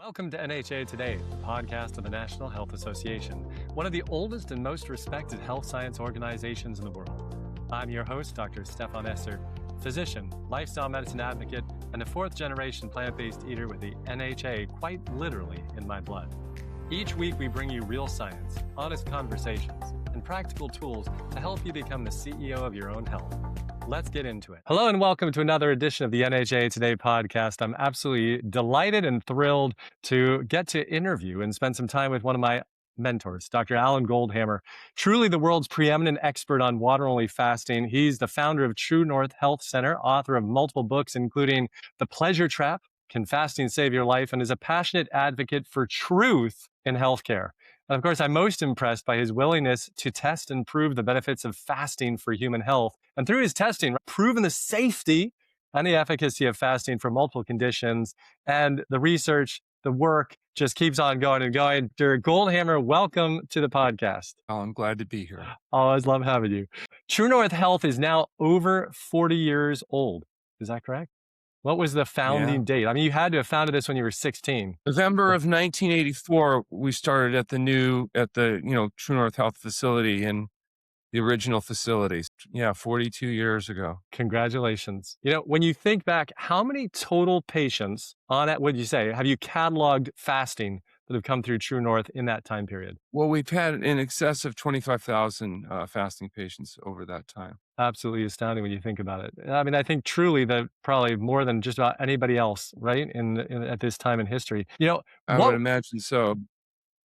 Welcome to NHA Today, the podcast of the National Health Association, one of the oldest and most respected health science organizations in the world. I'm your host, Dr. Stefan Esser, physician, lifestyle medicine advocate, and a fourth-generation plant-based eater with the NHA quite literally in my blood. Each week, we bring you real science, honest conversations, and practical tools to help you become the CEO of your own health. Let's get into it. Hello and welcome to another edition of the NHA Today podcast. I'm absolutely delighted and thrilled to get to interview and spend some time with one of my mentors, Dr. Alan Goldhamer, truly the world's preeminent expert on water-only fasting. He's the founder of TrueNorth Health Center, author of multiple books, including The Pleasure Trap, Can Fasting Save Your Life, and is a passionate advocate for truth in healthcare. And of course, I'm most impressed by his willingness to test and prove the benefits of fasting for human health. And through his testing, proven the safety and the efficacy of fasting for multiple conditions. And the research, the work just keeps on going and going. Dr. Goldhamer, welcome to the podcast. Oh, I'm glad to be here. Always love having you. TrueNorth Health is now over 40 years old. Is that correct? What was the founding date? I mean, you had to have founded this when you were 16. November of 1984, we started at the TrueNorth Health facility in the original facilities. 42 years ago. Congratulations. When you think back, how many total patients on it, would you say, have you cataloged fasting that have come through TrueNorth in that time period? Well, we've had in excess of 25,000 fasting patients over that time. Absolutely astounding when you think about it. I mean, I think truly that probably more than just about anybody else, right? At this time in history. I would imagine so.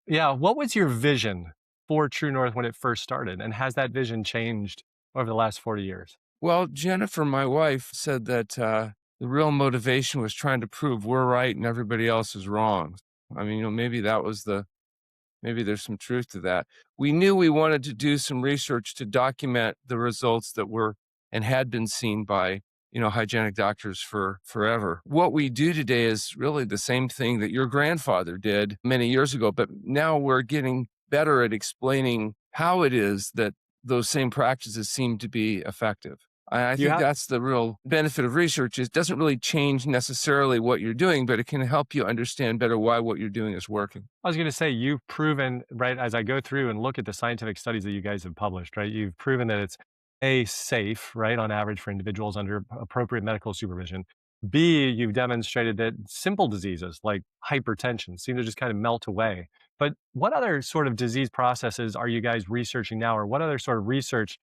Yeah. What was your vision for TrueNorth when it first started? And has that vision changed over the last 40 years? Well, Jennifer, my wife, said that the real motivation was trying to prove we're right and everybody else is wrong. I mean, maybe there's some truth to that. We knew we wanted to do some research to document the results that were and had been seen by, hygienic doctors for forever. What we do today is really the same thing that your grandfather did many years ago, but now we're getting better at explaining how it is that those same practices seem to be effective. I think that's the real benefit of research. It doesn't really change necessarily what you're doing, but it can help you understand better why what you're doing is working. I was going to say, you've proven, right, as I go through and look at the scientific studies that you guys have published, right, you've proven that it's A, safe, right, on average for individuals under appropriate medical supervision. B, you've demonstrated that simple diseases like hypertension seem to just kind of melt away. But what other sort of disease processes are you guys researching now, or what other sort of research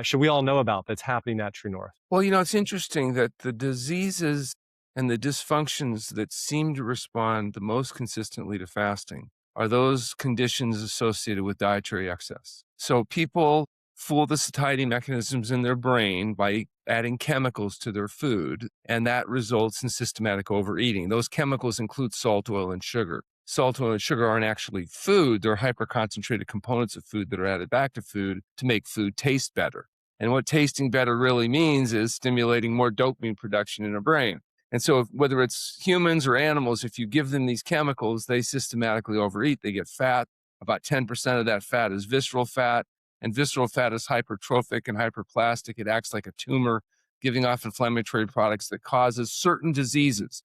should we all know about that's happening at TrueNorth? Well, it's interesting that the diseases and the dysfunctions that seem to respond the most consistently to fasting are those conditions associated with dietary excess. So people fool the satiety mechanisms in their brain by adding chemicals to their food, and that results in systematic overeating. Those chemicals include salt, oil, and sugar. Salt, oil, and sugar aren't actually food. They're hyperconcentrated components of food that are added back to food to make food taste better. And what tasting better really means is stimulating more dopamine production in our brain. And so whether it's humans or animals, if you give them these chemicals, they systematically overeat. They get fat. About 10% of that fat is visceral fat. And visceral fat is hypertrophic and hyperplastic. It acts like a tumor, giving off inflammatory products that causes certain diseases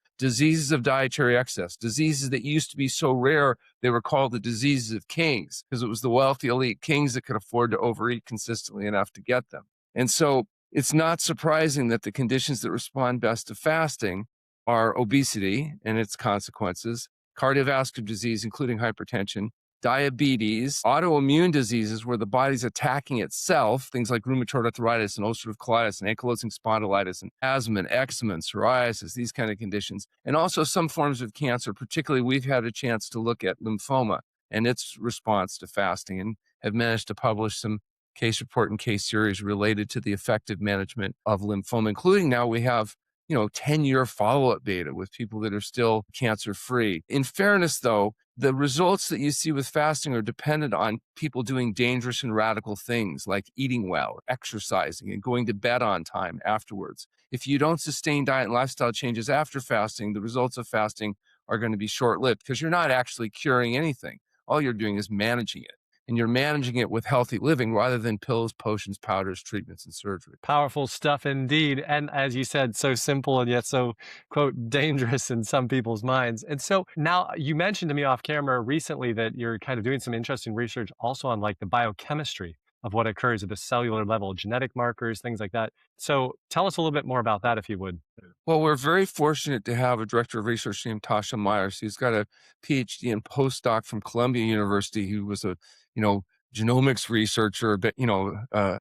of dietary excess, diseases that used to be so rare, they were called the diseases of kings because it was the wealthy elite kings that could afford to overeat consistently enough to get them. And so it's not surprising that the conditions that respond best to fasting are obesity and its consequences, cardiovascular disease, including hypertension, diabetes, autoimmune diseases where the body's attacking itself, things like rheumatoid arthritis and ulcerative colitis and ankylosing spondylitis and asthma and eczema and psoriasis, these kind of conditions. And also some forms of cancer, particularly we've had a chance to look at lymphoma and its response to fasting and have managed to publish some case report and case series related to the effective management of lymphoma, including now we have 10-year follow-up data with people that are still cancer-free. In fairness, though, the results that you see with fasting are dependent on people doing dangerous and radical things like eating well, exercising, and going to bed on time afterwards. If you don't sustain diet and lifestyle changes after fasting, the results of fasting are going to be short-lived because you're not actually curing anything. All you're doing is managing it. and you're managing it with healthy living rather than pills, potions, powders, treatments, and surgery. Powerful stuff indeed. And as you said, so simple and yet so, quote, dangerous in some people's minds. And so now you mentioned to me off camera recently that you're kind of doing some interesting research also on like the biochemistry of what occurs at the cellular level, genetic markers, things like that. So tell us a little bit more about that, if you would. Well, we're very fortunate to have a director of research named Tasha Myers. He's got a PhD and postdoc from Columbia University. He was a, you know, genomics researcher, but,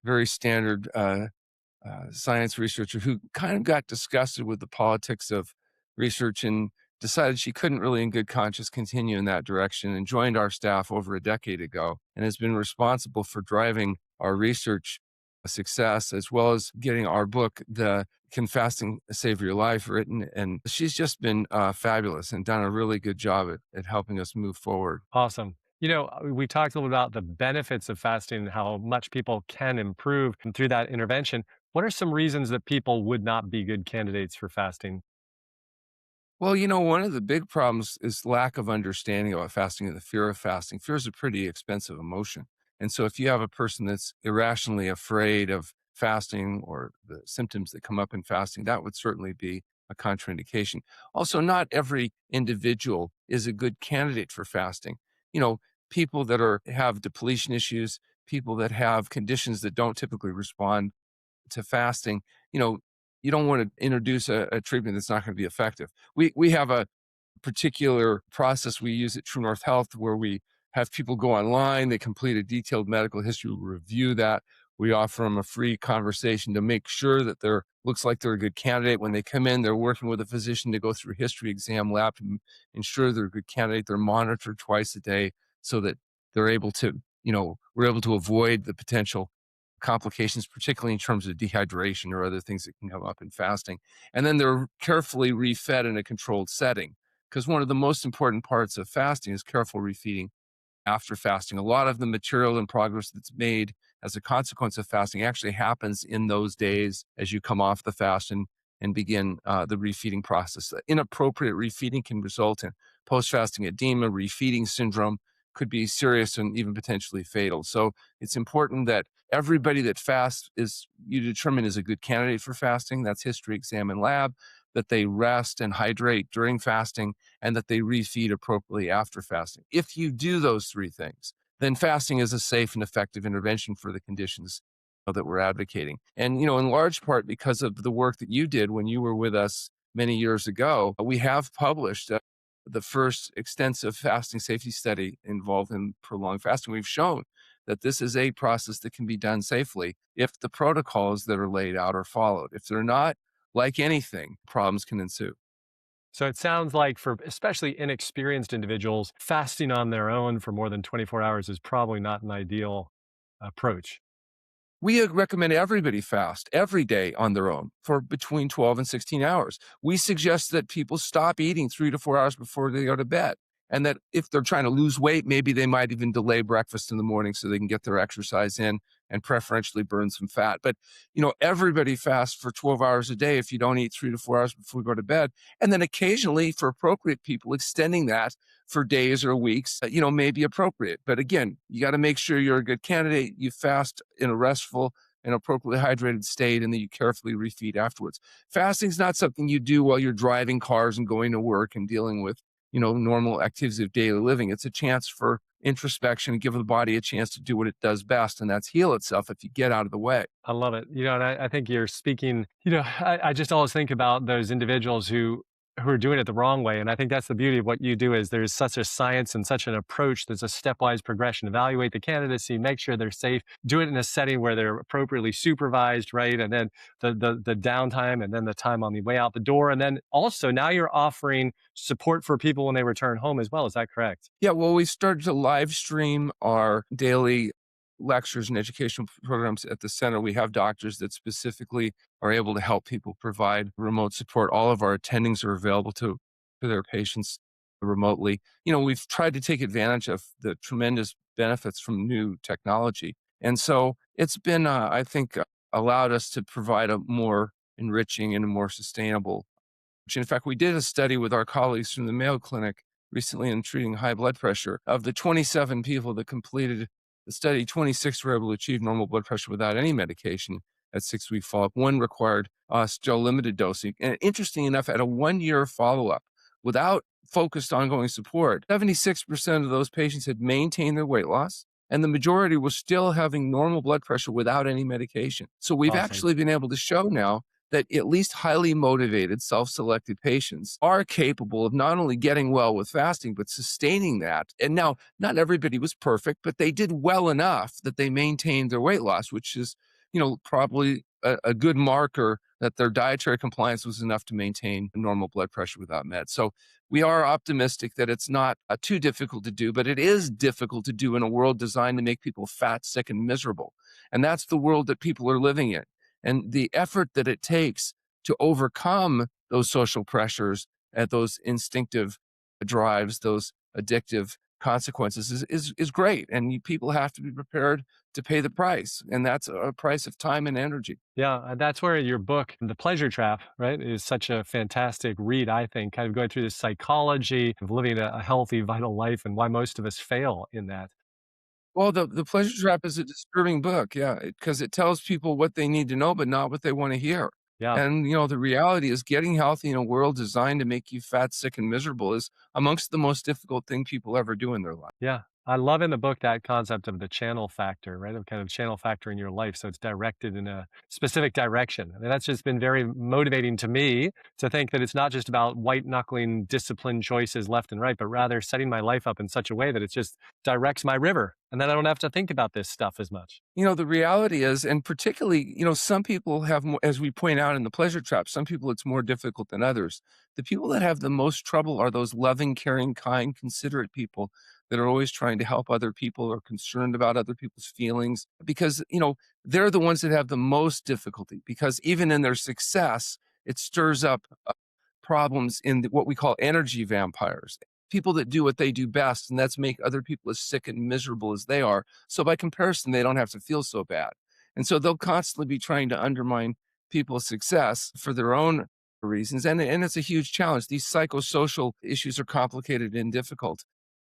very standard science researcher who kind of got disgusted with the politics of research and decided she couldn't really in good conscience continue in that direction and joined our staff over a decade ago and has been responsible for driving our research success as well as getting our book, The Can Fasting Save Your Life, written. And she's just been fabulous and done a really good job at helping us move forward. Awesome. We talked a little about the benefits of fasting and how much people can improve through that intervention. What are some reasons that people would not be good candidates for fasting? Well, one of the big problems is lack of understanding about fasting and the fear of fasting. Fear is a pretty expensive emotion. And so if you have a person that's irrationally afraid of fasting or the symptoms that come up in fasting, that would certainly be a contraindication. Also, not every individual is a good candidate for fasting. You know, people that have depletion issues, people that have conditions that don't typically respond to fasting, you know, you don't want to introduce a treatment that's not going to be effective. We have a particular process we use at TrueNorth Health where we have people go online, they complete a detailed medical history, we review that. We offer them a free conversation to make sure that they're looks like they're a good candidate. When they come in, they're working with a physician to go through a history exam lab to ensure they're a good candidate. They're monitored twice a day so that they're able to, we're able to avoid the potential complications, particularly in terms of dehydration or other things that can come up in fasting. And then they're carefully refed in a controlled setting. Because one of the most important parts of fasting is careful refeeding after fasting. A lot of the material and progress that's made as a consequence of fasting actually happens in those days as you come off the fast and begin the refeeding process. Inappropriate refeeding can result in post-fasting edema, refeeding syndrome, could be serious and even potentially fatal. So it's important that everybody that fasts you determine is a good candidate for fasting. That's history exam and lab, that they rest and hydrate during fasting, and that they refeed appropriately after fasting. If you do those three things, then fasting is a safe and effective intervention for the conditions that we're advocating. And, in large part because of the work that you did when you were with us many years ago, we have published the first extensive fasting safety study involved in prolonged fasting. We've shown that this is a process that can be done safely if the protocols that are laid out are followed. If they're not, like anything, problems can ensue. So it sounds like for especially inexperienced individuals, fasting on their own for more than 24 hours is probably not an ideal approach. We recommend everybody fast every day on their own for between 12 and 16 hours. We suggest that people stop eating 3 to 4 hours before they go to bed. And that if they're trying to lose weight, maybe they might even delay breakfast in the morning so they can get their exercise in and preferentially burn some fat. But, everybody fasts for 12 hours a day if you don't eat 3 to 4 hours before you go to bed. And then occasionally, for appropriate people, extending that for days or weeks, may be appropriate. But again, you got to make sure you're a good candidate. You fast in a restful and appropriately hydrated state, and then you carefully refeed afterwards. Fasting is not something you do while you're driving cars and going to work and dealing with normal activities of daily living. It's a chance for introspection and give the body a chance to do what it does best, and that's heal itself if you get out of the way. I love it. And I think you're speaking, I just always think about those individuals who are doing it the wrong way. And I think that's the beauty of what you do is there's such a science and such an approach. There's a stepwise progression. Evaluate the candidacy, make sure they're safe, do it in a setting where they're appropriately supervised, right? And then the downtime and then the time on the way out the door. And then also now you're offering support for people when they return home as well. Is that correct? Yeah, well, we started to live stream our daily lectures and educational programs at the center. We have doctors that specifically are able to help people provide remote support. All of our attendings are available to their patients remotely. We've tried to take advantage of the tremendous benefits from new technology. And so it's been, I think, allowed us to provide a more enriching and a more sustainable. In fact, we did a study with our colleagues from the Mayo Clinic recently in treating high blood pressure. Of the 27 people that completed The study, 26 were able to achieve normal blood pressure without any medication at 6-week follow-up. One required still limited dosing. And interesting enough, at a 1-year follow-up, without focused ongoing support, 76% of those patients had maintained their weight loss, and the majority was still having normal blood pressure without any medication. So we've Awesome. actually been able to show now that at least highly motivated, self-selected patients are capable of not only getting well with fasting, but sustaining that. And now, not everybody was perfect, but they did well enough that they maintained their weight loss, which is, probably a good marker that their dietary compliance was enough to maintain normal blood pressure without meds. So we are optimistic that it's not too difficult to do, but it is difficult to do in a world designed to make people fat, sick, and miserable. And that's the world that people are living in. And the effort that it takes to overcome those social pressures and those instinctive drives, those addictive consequences is great. And people have to be prepared to pay the price. And that's a price of time and energy. Yeah, that's where your book, The Pleasure Trap, right, is such a fantastic read, I think, kind of going through the psychology of living a healthy, vital life and why most of us fail in that. Well, the Pleasure Trap is a disturbing book, yeah, because it tells people what they need to know, but not what they want to hear. Yeah. And, the reality is getting healthy in a world designed to make you fat, sick, and miserable is amongst the most difficult thing people ever do in their life. Yeah. I love in the book that concept of the channel factor, right? Of kind of channel factor in your life. So it's directed in a specific direction. I mean, that's just been very motivating to me to think that it's not just about white knuckling discipline choices left and right, but rather setting my life up in such a way that it just directs my river. And then I don't have to think about this stuff as much. The reality is, and particularly, some people have more, as we point out in the Pleasure Trap, some people it's more difficult than others. The people that have the most trouble are those loving, caring, kind, considerate people that are always trying to help other people or concerned about other people's feelings because, they're the ones that have the most difficulty because even in their success, it stirs up problems in what we call energy vampires. People that do what they do best, and that's make other people as sick and miserable as they are. So by comparison, they don't have to feel so bad. And so they'll constantly be trying to undermine people's success for their own reasons. And it's a huge challenge. These psychosocial issues are complicated and difficult.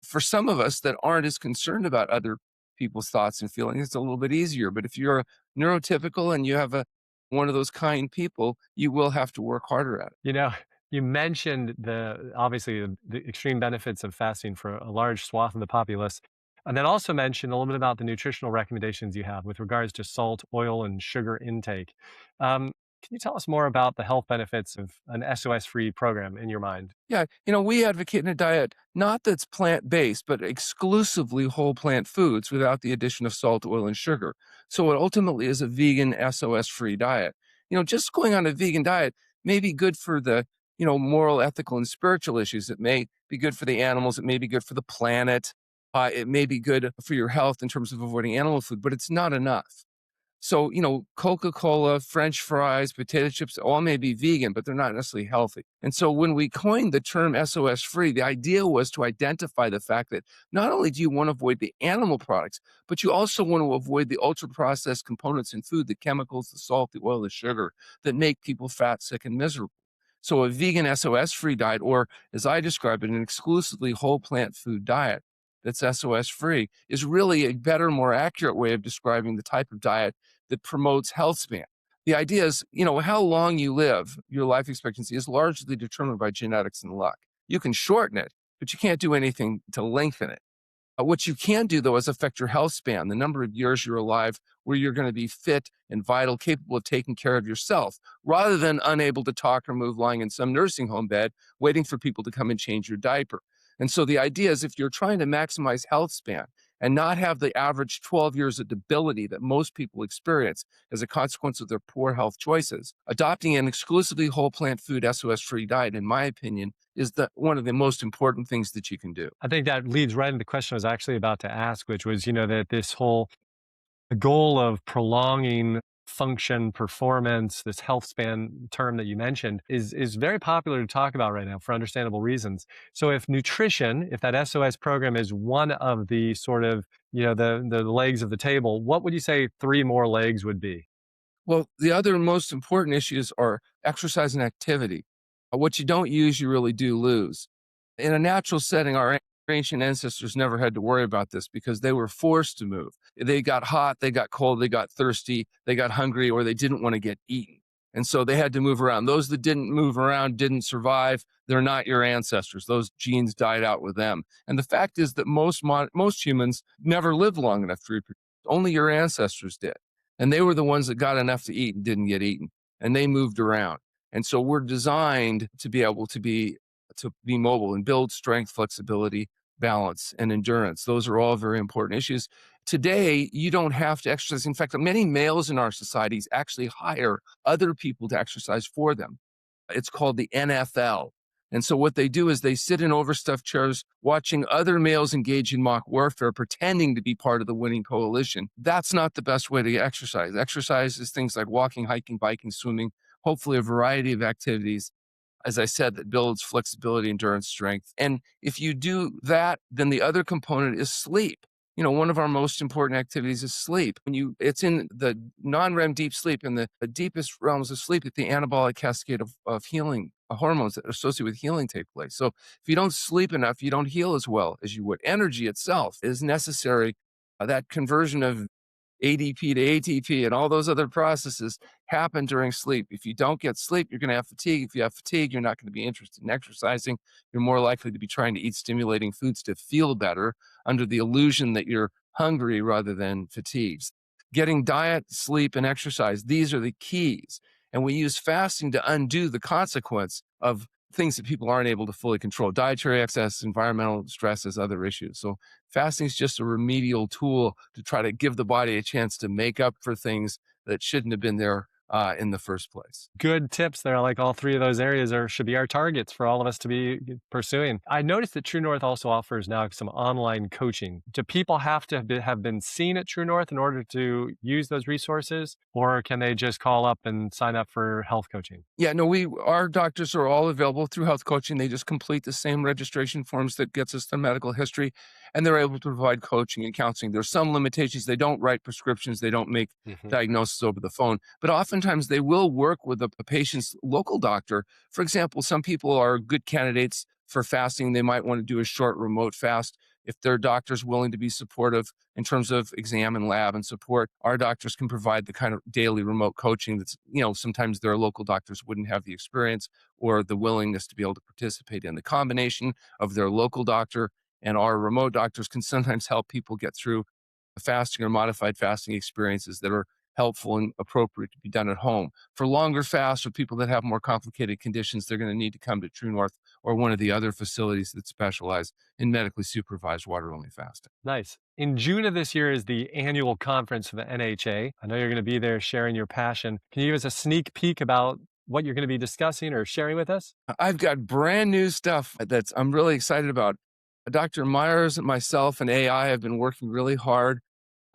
For some of us that aren't as concerned about other people's thoughts and feelings, it's a little bit easier. But if you're neurotypical and you have one of those kind people, you will have to work harder at it. You know, you mentioned obviously the extreme benefits of fasting for a large swath of the populace, and then also mentioned a little bit about the nutritional recommendations you have with regards to salt, oil, and sugar intake. Can you tell us more about the health benefits of an SOS-free program in your mind? Yeah, we advocate a diet not that's plant-based, but exclusively whole plant foods without the addition of salt, oil, and sugar. So it ultimately is a vegan SOS-free diet. Just going on a vegan diet may be good for the, moral, ethical, and spiritual issues. It may be good for the animals. It may be good for the planet. It may be good for your health in terms of avoiding animal food, but it's not enough. So, Coca-Cola, French fries, potato chips, all may be vegan, but they're not necessarily healthy. And so when we coined the term SOS free, the idea was to identify the fact that not only do you want to avoid the animal products, but you also want to avoid the ultra processed components in food, the chemicals, the salt, the oil, the sugar that make people fat, sick, and miserable. So a vegan SOS free diet, or as I describe it, an exclusively whole plant food diet that's SOS free, is really a better, more accurate way of describing the type of diet that promotes health span. The idea is, how long you live, your life expectancy is largely determined by genetics and luck. You can shorten it, but you can't do anything to lengthen it. What you can do, though, is affect your health span, the number of years you're alive where you're going to be fit and vital, capable of taking care of yourself, rather than unable to talk or move, lying in some nursing home bed, waiting for people to come and change your diaper. And so the idea is if you're trying to maximize health span and not have the average 12 years of debility that most people experience as a consequence of their poor health choices, adopting an exclusively whole plant food SOS-free diet, in my opinion, is one of the most important things that you can do. I think that leads right into the question I was actually about to ask, which was, that this whole goal of prolonging function, performance, this health span term that you mentioned is very popular to talk about right now for understandable reasons. So if nutrition, if that SOS program is one of the sort of, the legs of the table, what would you say three more legs would be? Well, the other most important issues are exercise and activity. What you don't use, you really do lose. In a natural setting, our ancient ancestors never had to worry about this because they were forced to move. They got hot, they got cold, they got thirsty, they got hungry, or they didn't want to get eaten. And so they had to move around. Those that didn't move around didn't survive. They're not your ancestors. Those genes died out with them. And the fact is that most humans never lived long enough to reproduce. Only your ancestors did. And they were the ones that got enough to eat and didn't get eaten. And they moved around. And so we're designed to be able to be mobile and build strength, flexibility, balance, and endurance. Those are all very important issues. Today, you don't have to exercise. In fact, many males in our societies actually hire other people to exercise for them. It's called the NFL. And so what they do is they sit in overstuffed chairs watching other males engage in mock warfare, pretending to be part of the winning coalition. That's not the best way to exercise. Exercise is things like walking, hiking, biking, swimming, hopefully a variety of activities, as I said, that builds flexibility, endurance, strength. And if you do that, then the other component is sleep. One of our most important activities is sleep. It's in the non-REM deep sleep, in the deepest realms of sleep, that the anabolic cascade of healing hormones that are associated with healing take place. So if you don't sleep enough, you don't heal as well as you would. Energy itself is necessary. That conversion of ADP to ATP and all those other processes happen during sleep. If you don't get sleep, you're going to have fatigue. If you have fatigue, you're not going to be interested in exercising. You're more likely to be trying to eat stimulating foods to feel better under the illusion that you're hungry rather than fatigued. Getting diet, sleep, and exercise, these are the keys. And we use fasting to undo the consequence of things that people aren't able to fully control: dietary excess, environmental stresses, other issues. So fasting is just a remedial tool to try to give the body a chance to make up for things that shouldn't have been there in the first place. Good tips there. Like all three of those areas should be our targets for all of us to be pursuing. I noticed that TrueNorth also offers now some online coaching. Do people have to have been seen at TrueNorth in order to use those resources, or can they just call up and sign up for health coaching? Yeah, no, our doctors are all available through health coaching. They just complete the same registration forms that gets us the medical history, and they're able to provide coaching and counseling. There's some limitations. They don't write prescriptions. They don't make diagnosis over the phone, but oftentimes they will work with a patient's local doctor. For example, some people are good candidates for fasting. They might want to do a short remote fast. If their doctor's willing to be supportive in terms of exam and lab and support, our doctors can provide the kind of daily remote coaching that's, sometimes their local doctors wouldn't have the experience or the willingness to be able to participate in. The combination of their local doctor and our remote doctors can sometimes help people get through fasting or modified fasting experiences that are helpful and appropriate to be done at home. For longer fasts or people that have more complicated conditions, they're going to need to come to TrueNorth or one of the other facilities that specialize in medically supervised water-only fasting. Nice. In June of this year is the annual conference for the NHA. I know you're going to be there sharing your passion. Can you give us a sneak peek about what you're going to be discussing or sharing with us? I've got brand new stuff I'm really excited about. Dr. Myers and myself and AI have been working really hard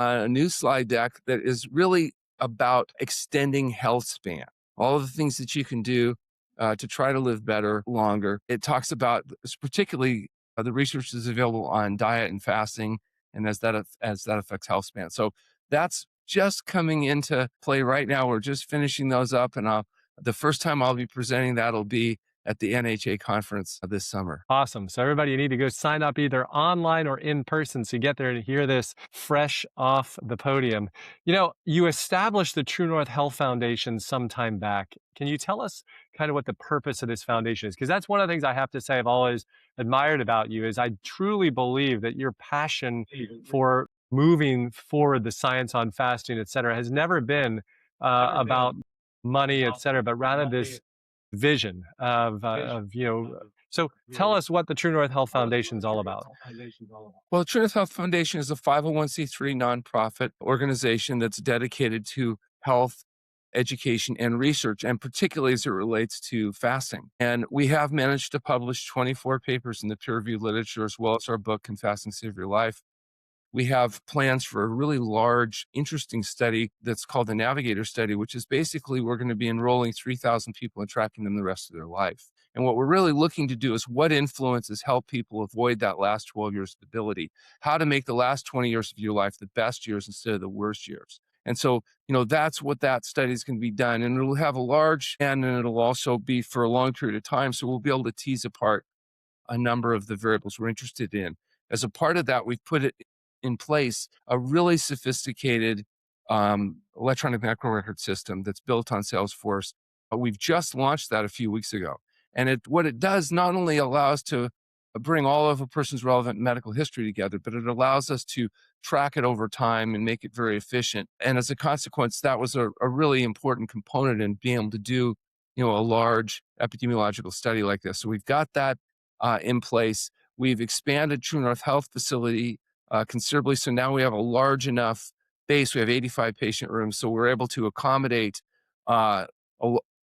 on a new slide deck that is really about extending health span, all of the things that you can do to try to live better, longer. It talks about particularly the research is available on diet and fasting, and as that affects health span. So that's just coming into play right now. We're just finishing those up, and the first time I'll be presenting that will be at the NHA conference this summer. Awesome. So everybody, you need to go sign up either online or in person so you get there to hear this fresh off the podium. You established the TrueNorth Health Foundation some time back. Can you tell us kind of what the purpose of this foundation is? Because that's one of the things I have to say I've always admired about you is I truly believe that your passion for moving forward the science on fasting, et cetera, has never been about money, et cetera, but rather this vision so tell us what the TrueNorth Health Foundation is all about. Well, the TrueNorth Health Foundation is a 501c3 nonprofit organization that's dedicated to health, education, and research, and particularly as it relates to fasting. And we have managed to publish 24 papers in the peer-reviewed literature, as well as our book, Can Fasting Save Your Life? We have plans for a really large, interesting study that's called the Navigator Study, which is basically we're going to be enrolling 3,000 people and tracking them the rest of their life. And what we're really looking to do is what influences help people avoid that last 12 years of debility, how to make the last 20 years of your life the best years instead of the worst years. And so, that's what that study is going to be done. And it'll have a large and it'll also be for a long period of time. So we'll be able to tease apart a number of the variables we're interested in. As a part of that, we've put it in place a really sophisticated electronic medical record system that's built on Salesforce. We've just launched that a few weeks ago. And what it does not only allows to bring all of a person's relevant medical history together, but it allows us to track it over time and make it very efficient. And as a consequence, that was a really important component in being able to do, a large epidemiological study like this. So we've got that in place. We've expanded TrueNorth Health facility considerably. So now we have a large enough base. We have 85 patient rooms. So we're able to accommodate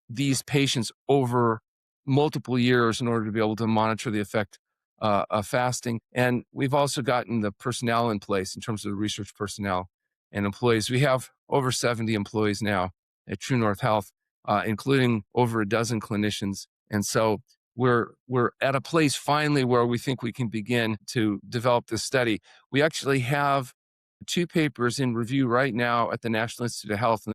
these patients over multiple years in order to be able to monitor the effect of fasting. And we've also gotten the personnel in place in terms of the research personnel and employees. We have over 70 employees now at TrueNorth Health, including over a dozen clinicians. And so we're at a place finally where we think we can begin to develop this study. We actually have 2 papers in review right now at the National Institute of Health.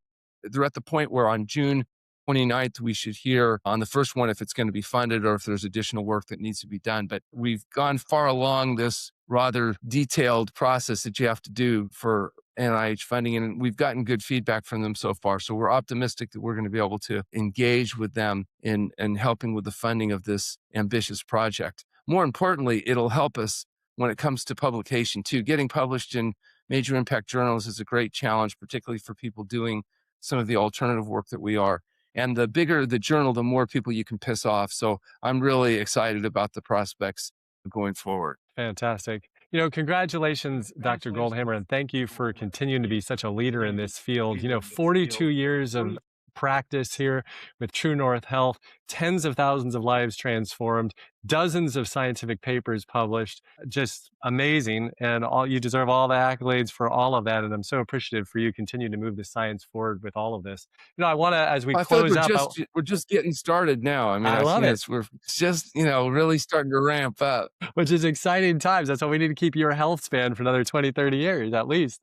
They're at the point where on June 29th, we should hear on the first one if it's going to be funded or if there's additional work that needs to be done. But we've gone far along this rather detailed process that you have to do for NIH funding, and we've gotten good feedback from them so far. So we're optimistic that we're going to be able to engage with them in helping with the funding of this ambitious project. More importantly, it'll help us when it comes to publication too. Getting published in major impact journals is a great challenge, particularly for people doing some of the alternative work that we are. And the bigger the journal, the more people you can piss off. So I'm really excited about the prospects going forward. Fantastic. Congratulations, Dr. Goldhamer, and thank you for continuing to be such a leader in this field. 42 years of practice here with TrueNorth Health, tens of thousands of lives transformed, dozens of scientific papers published, just amazing. And you deserve all the accolades for all of that. And I'm so appreciative for you continuing to move the science forward with all of this. I want to, as we close up, we're just getting started now. I love it. We're just, really starting to ramp up. Which is exciting times. That's why we need to keep your health span for another 20, 30 years at least.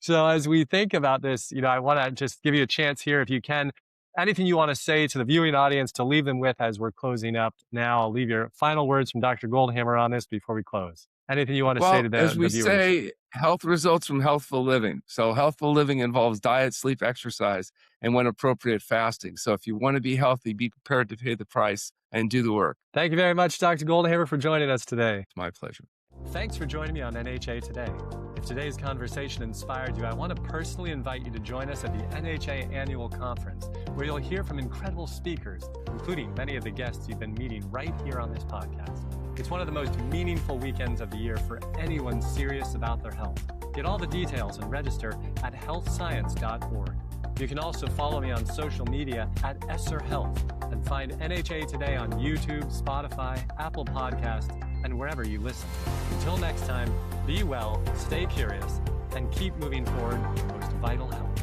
So as we think about this, I want to just give you a chance here, if you can, anything you want to say to the viewing audience to leave them with as we're closing up now. I'll leave your final words from Dr. Goldhamer on this before we close. Anything you want to say to as we the viewers? say, health results from healthful living. So healthful living involves diet, sleep, exercise, and when appropriate, fasting. So if you want to be healthy, be prepared to pay the price and do the work. Thank you very much, Dr. Goldhamer, for joining us today. It's my pleasure. Thanks for joining me on NHA Today. If today's conversation inspired you, I want to personally invite you to join us at the NHA Annual Conference, where you'll hear from incredible speakers, including many of the guests you've been meeting right here on this podcast. It's one of the most meaningful weekends of the year for anyone serious about their health. Get all the details and register at healthscience.org. You can also follow me on social media at Esser Health and find NHA Today on YouTube, Spotify, Apple Podcasts, and wherever you listen. Until next time, be well, stay curious, and keep moving forward the most vital health.